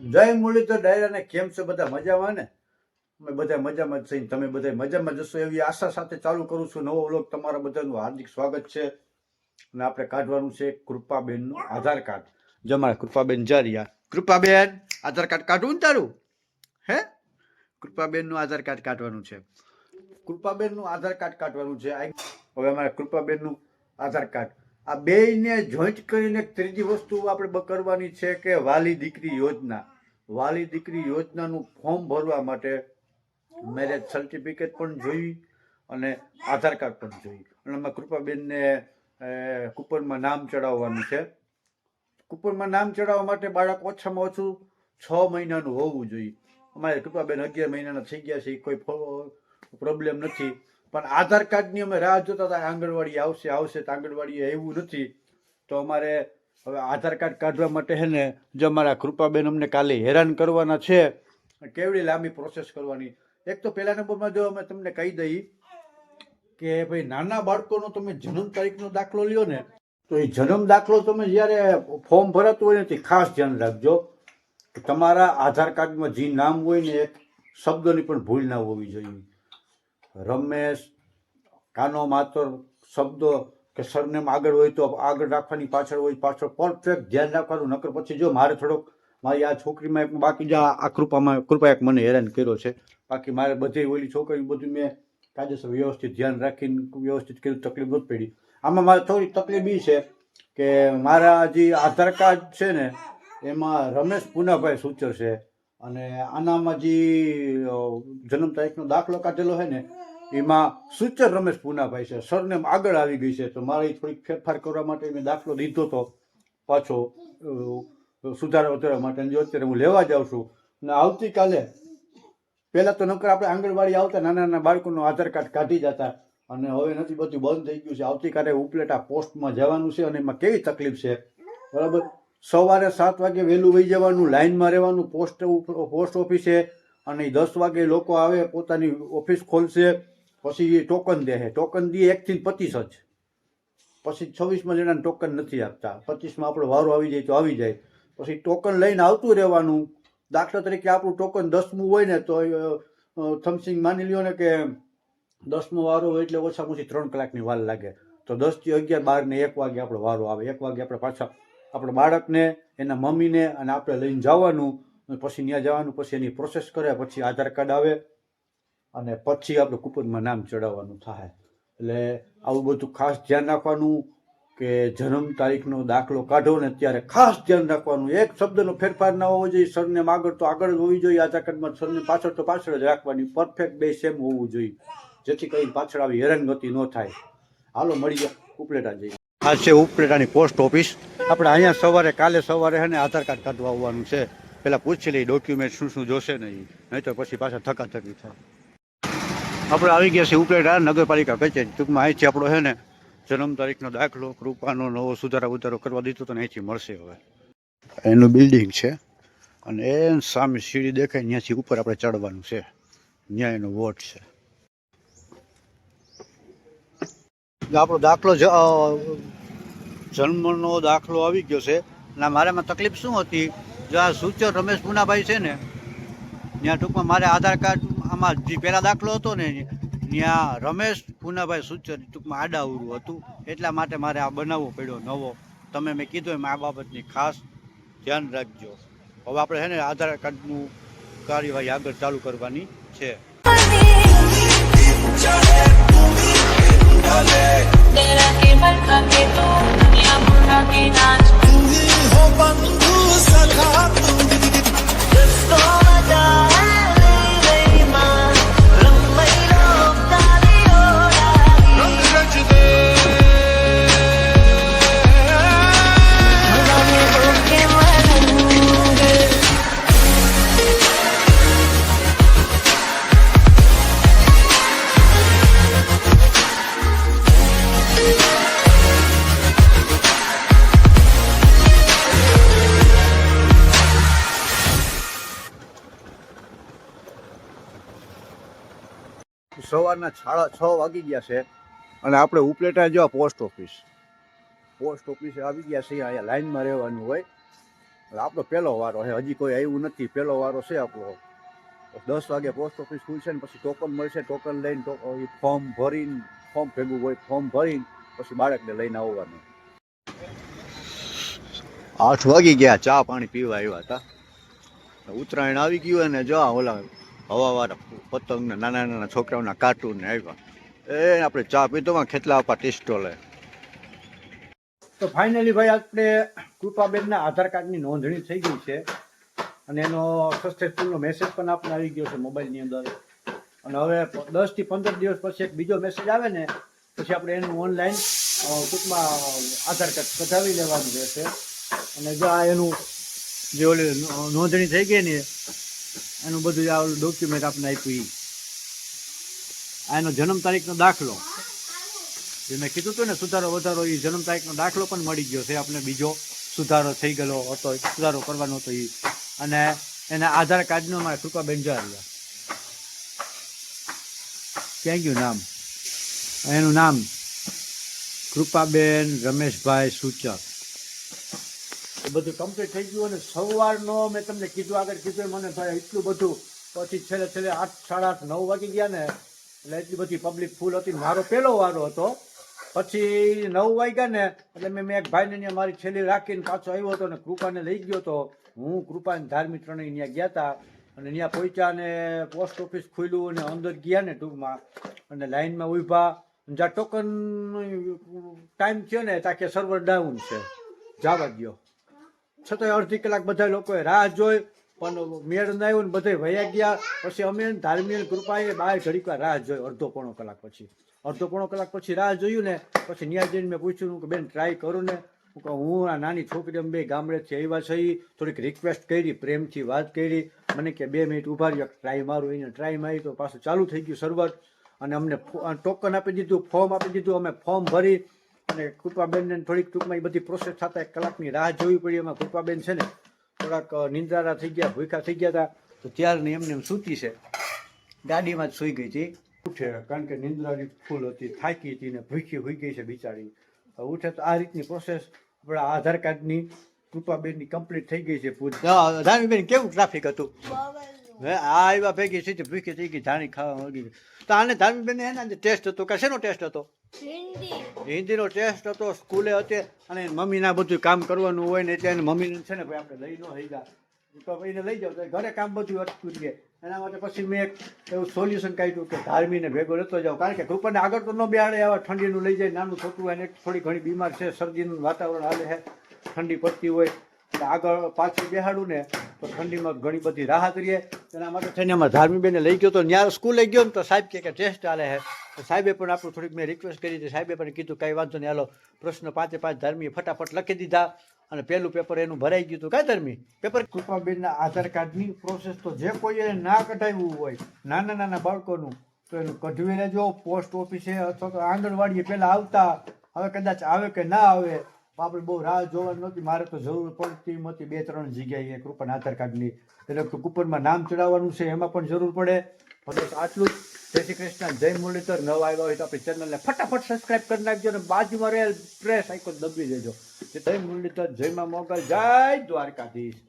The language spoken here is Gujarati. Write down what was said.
જય મુરલીધર ડાયરાને કેમ છો બધા મજામાં ને? અમે બધા મજામાં જ છીએ, તમે બધા મજામાં જશો એવી આશા સાથે ચાલુ કરું છું નવો વ્લોગ. તમારા બધાનું હાર્દિક સ્વાગત છે. અને આપણે કાઢવાનું છે કૃપાબેનનું આધાર કાર્ડ. જો મારા કૃપાબેન જારિયા. કૃપાબેન આધાર કાર્ડ કાઢવું ને તારું? હે? કૃપાબેનનું આધાર કાર્ડ કાઢવાનું છે. કૃપાબેનનું આધાર કાર્ડ કાઢવાનું છે. હવે અમારા કૃપાબેનનું આધાર કાર્ડ આ બેયને જોઈન્ટ કરીને ત્રીજી વસ્તુ આપણે કરવાની છે કે વાલી દીકરી યોજના. વાલી દીકરી યોજનાનું ફોર્મ ભરવા માટે મેરેજ સર્ટિફિકેટ પણ જોઈ અને આધાર કાર્ડ પણ જોઈ. અને અમે કૃપાબેનને કૂપનમાં નામ ચડાવવાનું છે. કૂપનમાં નામ ચડાવવા માટે બાળક ઓછામાં ઓછું 6 મહિનાનું હોવું જોઈએ. અમારે કૃપાબેન 11 મહિનાના થઈ ગયા છે, કોઈ પ્રોબ્લેમ નથી. પણ આધાર કાર્ડની અમે રાહ જોતા હતા, આંગણવાડી આવશે તો આંગણવાડી એવું નથી. તો અમારે હવે આધાર કાર્ડ કાઢવા માટે છે ને, જો અમારા કૃપાબેન અમને કાલે હેરાન કરવાના છે. કેવડી લાંબી પ્રોસેસ કરવાની. એક તો પહેલા નંબરમાં જો અમે તમને કહી દઈએ કે ભાઈ નાના બાળકોનો તમે જન્મ તારીખનો દાખલો લ્યો ને, તો એ જન્મ દાખલો તમે જ્યારે ફોર્મ ભરાતું હોય ને તે ખાસ ધ્યાન રાખજો કે તમારા આધાર કાર્ડમાં જે નામ હોય ને એક શબ્દની પણ ભૂલ ના હોવી જોઈએ. રમેશ કાનો માતર શબ્દો કે સરનેમ આગળ હોય તો આગળ રાખવાની, પાછળ હોય પાછળ પરફેક્ટ ધ્યાન રાખવાનું. નકર પછી જો મારે થોડોક મારી આ છોકરીમાં એક બાકી જ આ કૃપા એક મને હેરાન કર્યો છે. બાકી મારે બધી ઓલી છોકરી બધું મેં કાયદેસર વ્યવસ્થિત ધ્યાન રાખીને વ્યવસ્થિત કર્યું, તકલીફ નથી પડી. આમાં મારે થોડી તકલીફ એ છે કે મારા જે આધાર કાર્ડ છે ને એમાં રમેશ પૂનાભાઈ સૂચર છે, અને આનામાં જે જન્મ તારીખનો દાખલો કાઢેલો છે ને એમાં સૂચર રમેશ પૂનાભાઈ છે, સરનેમ આગળ આવી ગઈ છે. તો મારે થોડીક ફેરફાર કરવા માટે મેં દાખલો દીધો હતો પાછો સુધારા વધારવા માટે. જો અત્યારે હું લેવા જાઉં છું. અને આવતીકાલે પહેલાં તો નકર આપણે આંગણવાડી આવતા નાના નાના બાળકોનું આધાર કાર્ડ કાઢી જતા, અને હવે નથી, બધું બંધ થઈ ગયું છે. આવતીકાલે ઉપલેટા પોસ્ટમાં જવાનું છે, અને એમાં કેવી તકલીફ છે બરાબર. સવારે 7 વાગે વહેલું વહી જવાનું, લાઇનમાં રહેવાનું પોસ્ટ ઓફિસે, અને 10 વાગે લોકો આવે, પોતાની ઓફિસ ખોલશે, પછી ટોકન દે. ટોકન દે 1 થી 25 જ, પછી 26માં જણાને ટોકન નથી આપતા. 25માં આપણો વારો આવી જાય તો આવી જાય. પછી ટોકન લઈને આવતું રહેવાનું. દાખલા તરીકે આપણું ટોકન 10મું હોય ને તો સમથિંગ માની લ્યો ને કે 10મો વારો હોય એટલે ઓછામાં ઓછી 3 કલાકની વાર લાગે. તો 10 થી 11, 12 ને 1 વાગે આપણો વારો આવે. 1 વાગે આપણે પાછા આપણા બાળકને, એના મમ્મીને અને આપણે લઈને જવાનું. પછી ત્યાં જવાનું, પછી એની પ્રોસેસ કરે, પછી આધાર કાર્ડ આવે, અને પછી આપણે કૂપનમાં નામ ચડાવવાનું થાય. એટલે આવું બધું ખાસ ધ્યાન રાખવાનું કે જન્મ તારીખનો દાખલો કાઢો ને ત્યારે ખાસ ધ્યાન રાખવાનું. એક શબ્દનો ફેરફાર ના હોવો જોઈએ. સરનેમ આગળ તો આગળ જ હોવી જોઈએ આધાર કાર્ડમાં, સરનેમ પાછળ તો પાછળ જ રાખવાની. પરફેક્ટ બે સેમ હોવું જોઈએ, જેથી કરીને પાછળ આવી હેરાનગતિ ન થાય. હાલો મળીએ ઉપલેટા જઈએ. આ છે ઉપલેટાની પોસ્ટ ઓફિસ. આપણે અહીંયા સવારે, કાલે સવારે છે ને આધાર કાર્ડ કાઢવા આવવાનું છે. પહેલાં પૂછી લઈ ડોક્યુમેન્ટ શું શું જોશે નહીં તો પછી પાછા થકાથકી થાય. આપણે આવી ગયા છે ઉપલેટા નગરપાલિકા કચેરી. ટૂંકમાં અહીંથી આપણો છે ને જન્મ તારીખનો દાખલો, કૃપાનો નવો સુધારો કરવા દીધો તો અહીંથી મળશે. હવે એનું બિલ્ડિંગ છે, અને એ સામે સીડી દેખાય, ત્યાંથી ઉપર આપણે ચડવાનું છે. ત્યાં એનો વોટ છે. આપણો દાખલો જન્મનો દાખલો આવી ગયો છે. ના મારામાં તકલીફ શું હતી, જો આ સૂચર રમેશ પૂનાભાઈ છે ને ત્યાં ટૂંકમાં મારે આધાર કાર્ડ આમાં જે પહેલાં દાખલો હતો ને ત્યાં રમેશ પૂનાભાઈ સૂચર ટૂંકમાં આડાઅવળું હતું, એટલા માટે મારે આ બનાવવો પડ્યો નવો. તમે મેં કીધું એમ આ બાબતની ખાસ ધ્યાન રાખજો. હવે આપણે છે ને આધાર કાર્ડનું કાર્યવાહી આગળ ચાલુ કરવાની છે. સવારના 6 વાગી ગયા છે, અને આપણે ઉપલેટા જેવા પોસ્ટ ઓફિસે આવી ગયા છીએ. અહીંયા લાઈનમાં રહેવાનું હોય. આપણો પહેલો વારો છે, હજી કોઈ આવ્યું નથી, પહેલો વારો છે આપણો. 10 વાગે પોસ્ટ ઓફિસ ખુલશે ને પછી ટોકન મળશે, ટોકન લઈને ફોર્મ ભરીને, ફોર્મ ભેગું હોય ફોર્મ ભરીને પછી બાળકને લઈને આવવાનું. 8 વાગી ગયા, ચા પાણી પીવા આવ્યા હતા. ઉત્તરાયણ આવી ગયું અને જો ઓલા હવાવાળા પતંગ ને નાના નાના છોકરાઓના કાર્ટૂન ને આવ્યા. આપણે ચા પીધોમાં ખેતલા આપા ટેસ્ટો લે. તો ફાઇનલી ભાઈ આપણે કૃપાબેનના આધાર કાર્ડની નોંધણી થઈ ગઈ છે અને એનો સક્સેસફુલનો મેસેજ પણ આપણે આવી ગયો છે મોબાઈલની અંદર. અને હવે 10 થી 15 દિવસ પછી એક બીજો મેસેજ આવે ને પછી આપણે એનું ઓનલાઈન ટૂંકમાં આધાર કાર્ડ કઢાવી લેવાનું રહેશે. અને જો આ એનું જે ઓલી નોંધણી થઈ ગઈ ને એનું બધું આ ઓલું ડોક્યુમેન્ટ આપણે આપ્યું. આ એનો જન્મ તારીખનો દાખલો જે મેં કીધું હતું ને સુધારો વધારો, એ જન્મ તારીખનો દાખલો પણ મળી ગયો છે આપણે. બીજો સુધારો થઈ ગયેલો હતો, સુધારો કરવાનો હતો એ. અને એના આધાર કાર્ડનું અમારે કૃપાબેન રહ્યા ક્યાં ગયું નામ, એનું નામ કૃપાબેન રમેશભાઈ સૂચક. એ બધું કમ્પ્લીટ થઈ ગયું. અને સવારનો મેં તમને કીધું, આગળ કીધું મને ભાઈ એટલું બધું, પછી છેલ્લે 8, 8:30, 9 વાગી ગયા ને એટલે એટલી બધી પબ્લિક ફૂલ હતી. મારો પહેલો વારો હતો. પછી 9 વાગ્યા ને એટલે મેં એક ભાઈને ત્યાં મારી છેલ્લી રાખીને પાછો આવ્યો હતો ને કૃપાને લઈ ગયો હતો. હું કૃપાને ધાર્મિક ત્રણેય ત્યાં ગયા હતા. અને ત્યાં પહોંચ્યા ને પોસ્ટ ઓફિસ ખુલ્યું અને અંદર ગયા ને ટૂંકમાં અને લાઈનમાં ઊભા. જ્યાં ટોકન ટાઈમ થયો ને ત્યાં કે સર્વર ડાઉન છે, જવા ગયો. છતાંય અડધી કલાક બધા લોકોએ રાહ જોઈ પણ મેળ ન આવ્યું ને બધા વયા ગયા. પછી અમે ધાર્મિક કૃપાએ બહાર ઘડીક રાહ જોઈ, અડધો પોણો કલાક પછી રાહ જોયું ને પછી ત્યાં જઈને મેં પૂછ્યું કે બેન ટ્રાય કરું ને. હું આ નાની છોકરી અમે 2 ગામડેથી આવ્યા છે, થોડીક રિક્વેસ્ટ કરી, પ્રેમથી વાત કરી. મને કે 2 મિનિટ ઊભા રહ્યો, ટ્રાય મારું. એને ટ્રાય મારી તો પાછું ચાલુ થઈ ગયું સર્વર. અને અમને ટોકન આપી દીધું, ફોર્મ આપી દીધું. અમે ફોર્મ ભરી અને કૃપાબેનને થોડીક ટૂંકમાં એ બધી પ્રોસેસ થતા 1 કલાકની રાહ જોવી પડી. એમાં કૃપાબેન છે ને થોડાક નિંદ્રારા થઈ ગયા, ભૂખ્યા થઈ ગયા હતા. તો ત્યારની એમને સૂતી છે, ગાડીમાં જ સૂઈ ગઈ હતી. ઉઠે કારણ કે નિંદ્રાની ફૂલ હતી, થાકી હતી ને ભૂખી હોઈ ગઈ છે બિચારી. ઉઠે તો આ રીતની પ્રોસેસ આપણા આધાર કાર્ડની કૃપાબેનની કમ્પ્લીટ થઈ ગઈ છે. ધામીબેન કેવું ટ્રાફિક હતું? હવે આ આવ્યા ભેગી સીધી ભૂખી થઈ ગઈ, ધાણી ખાવા મળી ગઈ. તો આને ધામીબેન એના જે ટેસ્ટ હતો કે શેનો ટેસ્ટ હતો? હિન્દીનો ટેસ્ટ હતો. સ્કૂલે હતી અને મમ્મીના બધું કામ કરવાનું હોય ને એટલે મમ્મીને છે ને ભાઈ આપણે લઈ ન થઈ ગયા તો એને લઈ જાવ તો ઘરે કામ બધું અટકું ગયે. એના માટે પછી મેં એક એવું સોલ્યુશન કાઢ્યું કે ધાર્મીને ભેગો લેતો જાઉં. કારણ કે કૃપાને આગળ તો ન બેહાડે, આવા ઠંડીનું લઈ જાય. નાનું છોકરું એને થોડી ઘણી બીમાર છે, શરદીનું વાતાવરણ હાલે છે, ઠંડી પડતી હોય એટલે આગળ પાછું બેહાડું ને તો ઠંડીમાં ઘણી બધી રાહત રહે. એના માટે થઈને અમારા ધાર્મીબેને લઈ ગયો તો ત્યાં સ્કૂલે ગયો ને તો સાહેબ કે ટેસ્ટ ચાલે છે. તો સાહેબે પણ આપણું થોડીક મેં રિક્વેસ્ટ કરી હતી. સાહેબે પણ કીધું કંઈ વાંધો નહીં, હાલો પ્રશ્ન 5 ધાર્મીએ ફટાફટ લખી દીધા અને પહેલું પેપર એનું ભરાઈ ગયું હતું. કાંઈ ધાર્મી પેપર. કૃપાબેનના આધાર કાર્ડની પ્રોસેસ તો જે કોઈએ ના કઢાવ્યું હોય નાના નાના બાળકોનું તો એનું કઢવી લેજો. પોસ્ટ ઓફિસે અથવા તો આંગણવાડીએ પહેલાં આવતા, હવે કદાચ આવે કે ના આવે આપણે બહુ રાહ જોવાની નહોતી. મારે તો જરૂર પડતી હતી 2-3 જગ્યાએ કૃપાના આધાર કાર્ડની. એટલે કૂપનમાં નામ ચડાવવાનું છે એમાં પણ જરૂર પડે. બસ આટલું જ. જય શ્રી કૃષ્ણ, જય મુરલીધર. નવા આવ્યા હોય તો આપણી ચેનલને ફટાફટ સબસ્ક્રાઈબ કરી નાખજો અને બાજુમાં રહેલ પ્રેસ આઇકોન દબી દેજો. જય મુરલીધર, જય માં મોગલ, જય દ્વારકાધીશ.